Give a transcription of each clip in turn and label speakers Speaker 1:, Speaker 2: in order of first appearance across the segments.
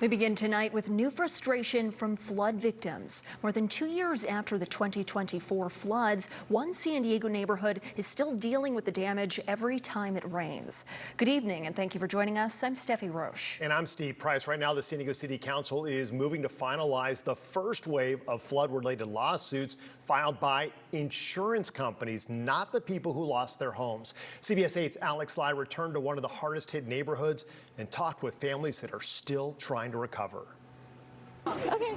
Speaker 1: We begin tonight with new frustration from flood victims. More than 2 years after the 2024 floods, one San Diego neighborhood is still dealing with the damage every time it rains. Good evening and thank you for joining us. I'm Steffi Roche.
Speaker 2: And I'm Steve Price. Right now, the San Diego City Council is moving to finalize the first wave of flood-related lawsuits filed by insurance companies, not the people who lost their homes. CBS 8's Alex Lai returned to one of the hardest hit neighborhoods and talked with families that are still trying to recover.
Speaker 3: Okay,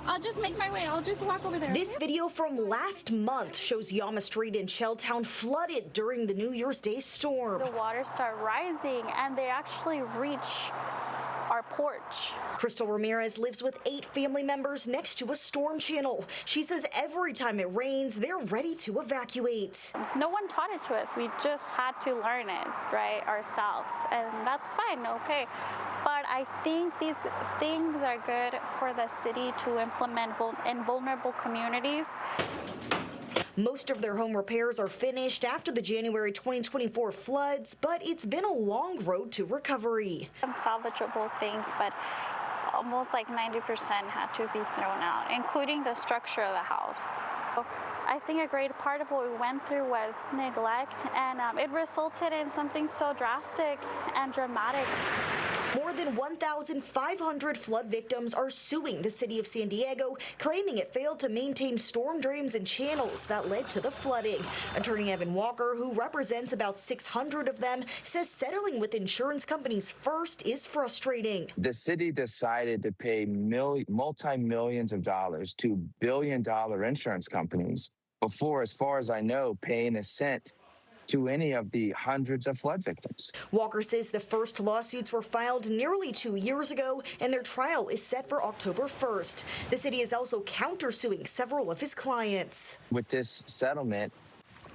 Speaker 3: I'll just make my way. I'll just walk over there.
Speaker 4: This video from last month shows Yama Street in Shelltown flooded during the New Year's Day storm.
Speaker 3: The water started rising and they actually reach our porch.
Speaker 4: Crystal Ramirez lives with 8 family members next to a storm channel. She says every time it rains, they're ready to evacuate.
Speaker 3: No one taught it to us. We just had to learn it, right, ourselves. And that's fine, okay. But I think these things are good for the city to implement in vulnerable communities.
Speaker 4: Most of their home repairs are finished after the January 2024 floods, but it's been a long road to recovery.
Speaker 3: Some salvageable things, but almost like 90% had to be thrown out, including the structure of the house. I think a great part of what we went through was neglect, and it resulted in something so drastic and dramatic.
Speaker 4: More than 1,500 flood victims are suing the city of San Diego, claiming it failed to maintain storm drains and channels that led to the flooding. Attorney Evan Walker, who represents about 600 of them, says settling with insurance companies first is frustrating.
Speaker 5: The city decided to pay multi-millions of dollars to billion-dollar insurance companies before, as far as I know, paying a cent to any of the hundreds of flood victims.
Speaker 4: Walker says the first lawsuits were filed nearly 2 years ago, and their trial is set for October 1st. The city is also countersuing several of his clients.
Speaker 5: With this settlement,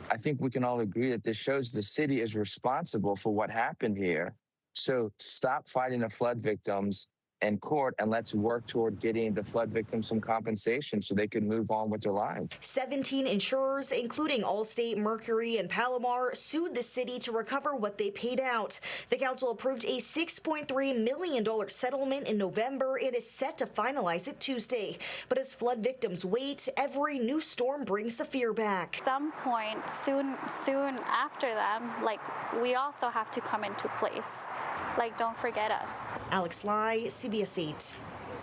Speaker 5: I think we can all agree that this shows the city is responsible for what happened here. So stop fighting the flood victims in court and let's work toward getting the flood victims some compensation so they can move on with their lives. 17
Speaker 4: insurers, including Allstate, Mercury, and Palomar, sued the city to recover what they paid out. The council approved a $6.3 million settlement in November and is set to finalize it Tuesday. But as flood victims wait, every new storm brings the fear back.
Speaker 3: At some point, soon after them, we also have to come into place. Don't forget us.
Speaker 4: Alex Lai, CBS 8.